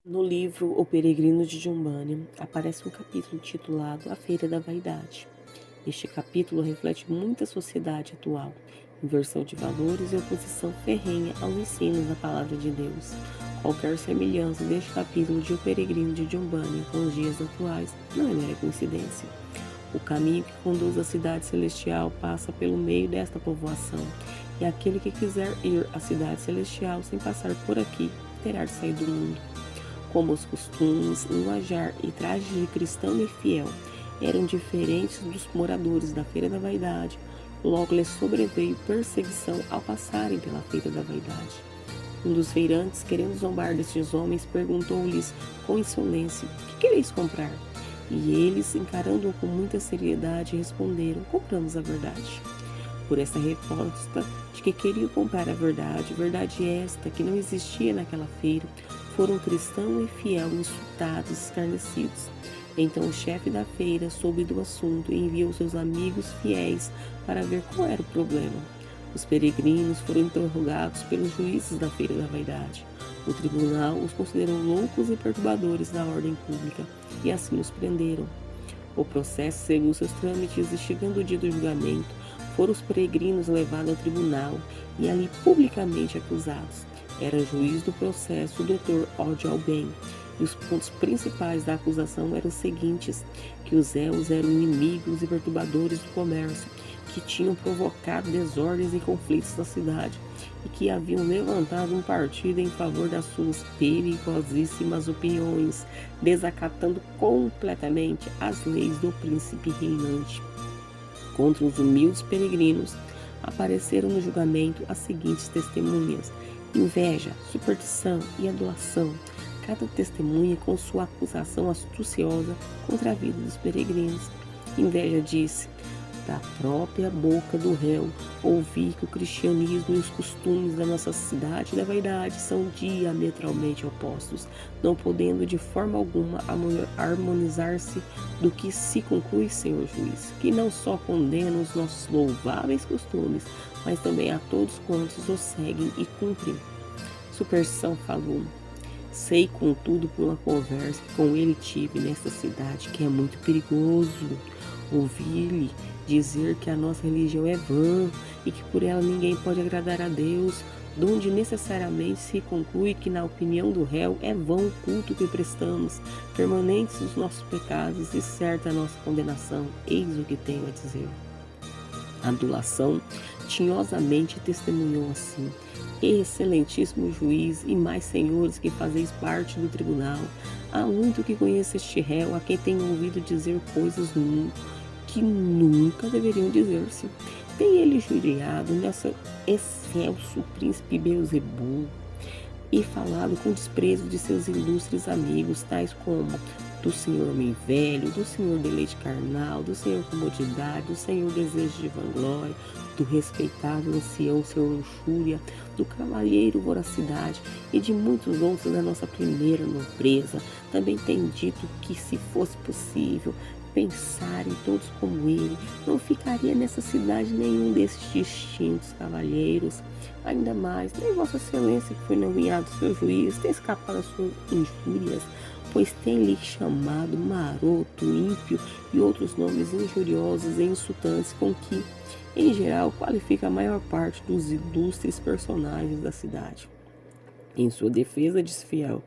No livro O Peregrino de Jombânio, aparece um capítulo intitulado A Feira da Vaidade. Este capítulo reflete muito a sociedade atual, inversão de valores e oposição ferrenha aos ensinos da Palavra de Deus. Qualquer semelhança deste capítulo de O Peregrino de Jombânio com os dias atuais não é mera coincidência. O caminho que conduz à cidade celestial passa pelo meio desta povoação, e aquele que quiser ir à cidade celestial sem passar por aqui terá de sair do mundo. Como os costumes, linguajar e trajes de cristão e fiel eram diferentes dos moradores da Feira da Vaidade, logo lhes sobreveio perseguição ao passarem pela Feira da Vaidade. Um dos feirantes, querendo zombar destes homens, perguntou-lhes com insolência: "Que quereis comprar?" E eles, encarando-o com muita seriedade, responderam: "Compramos a verdade." Por essa resposta de que queriam comprar a verdade esta que não existia naquela feira, foram cristão e fiel insultados e escarnecidos. Então o chefe da feira soube do assunto e enviou seus amigos fiéis para ver qual era o problema. Os peregrinos foram interrogados pelos juízes da Feira da Vaidade. O tribunal os considerou loucos e perturbadores da ordem pública, e assim os prenderam. O processo seguiu seus trâmites e, chegando o dia do julgamento, foram os peregrinos levados ao tribunal e ali publicamente acusados. Era juiz do processo o Dr. Ode Albem, e os pontos principais da acusação eram os seguintes: que os réus eram inimigos e perturbadores do comércio, que tinham provocado desordens e conflitos na cidade, e que haviam levantado um partido em favor das suas perigosíssimas opiniões, desacatando completamente as leis do príncipe reinante. Contra os humildes peregrinos, apareceram no julgamento as seguintes testemunhas: inveja, superstição e adulação, cada testemunha com sua acusação astuciosa contra a vida dos peregrinos. Inveja disse: da própria boca do réu, ouvi que o cristianismo e os costumes da nossa cidade da vaidade são diametralmente opostos, não podendo de forma alguma harmonizar-se, do que se conclui, senhor juiz, que não só condena os nossos louváveis costumes, mas também a todos quantos os seguem e cumprem. Superstição falou: sei, contudo, por uma conversa que com ele tive nesta cidade, que é muito perigoso. Ouvi-lhe dizer que a nossa religião é vã e que por ela ninguém pode agradar a Deus, donde necessariamente se conclui que, na opinião do réu, é vão o culto que prestamos, permanentes os nossos pecados e certa a nossa condenação. Eis o que tenho a dizer. A adulação tinhosamente testemunhou assim: excelentíssimo juiz e mais senhores que fazeis parte do tribunal, há muito que conheço este réu, a quem tenho ouvido dizer coisas que nunca deveriam dizer-se. Tem ele injuriado nosso excelso príncipe Beelzebub e falado com desprezo de seus ilustres amigos, tais como do senhor homem velho, do senhor deleite carnal, do senhor comodidade, do senhor desejo de vanglória, do respeitável ancião senhor luxúria, do cavalheiro voracidade e de muitos outros da nossa primeira nobreza. Também tem dito que, se fosse possível pensarem todos como ele, não ficaria nessa cidade nenhum desses distintos cavalheiros. Ainda mais, nem Vossa Excelência, que foi nomeado seu juiz, tem escapado às suas injúrias, pois tem-lhe chamado maroto, ímpio e outros nomes injuriosos e insultantes com que, em geral, qualifica a maior parte dos ilustres personagens da cidade. Em sua defesa, disse Fiel: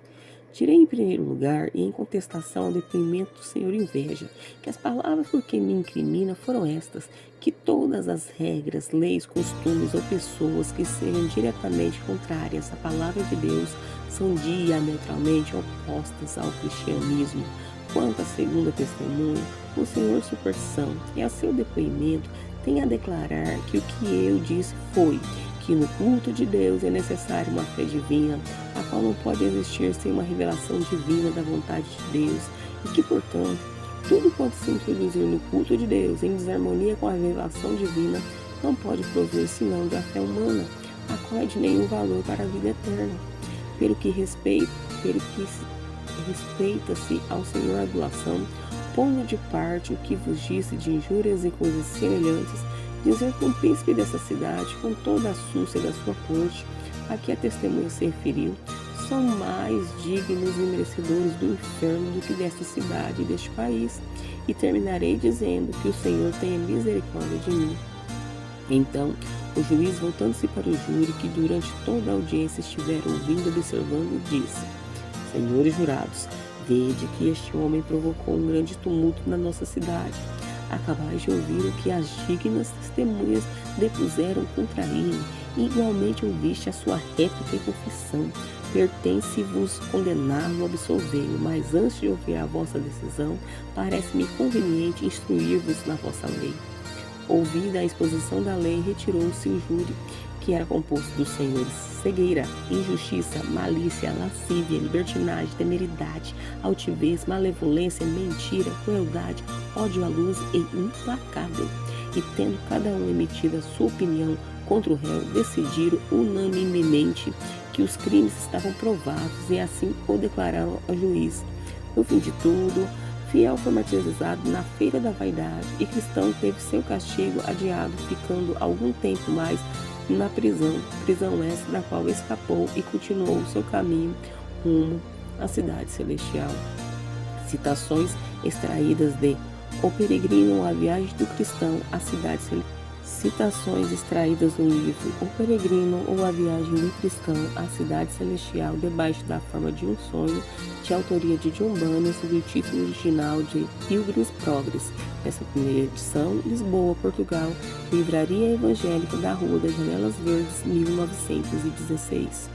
tirei em primeiro lugar e em contestação ao depoimento do senhor Inveja, que as palavras por que me incrimina foram estas: que todas as regras, leis, costumes ou pessoas que sejam diretamente contrárias à palavra de Deus são diametralmente opostas ao cristianismo. Quanto à segunda testemunha, o senhor Superstição, e a seu depoimento, tem a declarar que o que eu disse foi que no culto de Deus é necessária uma fé divina, a qual não pode existir sem uma revelação divina da vontade de Deus, e que, portanto, tudo quanto se introduzir no culto de Deus em desarmonia com a revelação divina não pode prover senão da fé humana, a qual é de nenhum valor para a vida eterna. Pelo que respeita-se ao senhor adulação, pondo de parte o que vos disse de injúrias e coisas semelhantes, dizer que um príncipe dessa cidade, com toda a súcia da sua corte, a que a testemunha se referiu, são mais dignos e merecedores do inferno do que desta cidade e deste país. E terminarei dizendo que o Senhor tenha misericórdia de mim. Então, o juiz, voltando-se para o júri, que durante toda a audiência estiveram ouvindo e observando, disse: Senhores jurados, vede que este homem provocou um grande tumulto na nossa cidade. Acabais de ouvir o que as dignas testemunhas depuseram contra ele, e igualmente ouviste a sua réplica e confissão. Pertence-vos condená-lo ou absolvê-lo, mas antes de ouvir a vossa decisão, parece-me conveniente instruir-vos na vossa lei. Ouvida a exposição da lei, retirou-se o júri, que era composto dos senhores cegueira, injustiça, malícia, lascívia, libertinagem, temeridade, altivez, malevolência, mentira, crueldade, ódio à luz e implacável. E tendo cada um emitido a sua opinião contra o réu, decidiram unanimemente que os crimes estavam provados e assim o declararam ao juiz. No fim de tudo, Fiel foi martirizado na Feira da Vaidade e Cristão teve seu castigo adiado, ficando algum tempo mais na prisão essa da qual escapou e continuou seu caminho rumo à cidade celestial. Citações extraídas de O Peregrino ou a Viagem do Cristão à Cidade Celestial. Citações extraídas do livro O Peregrino ou a Viagem do Cristão à Cidade Celestial, debaixo da forma de um sonho, de autoria de John Bunyan, sob o título original de Pilgrim's Progress. Essa primeira edição, Lisboa, Portugal, Livraria Evangélica da Rua das Janelas Verdes, 1916.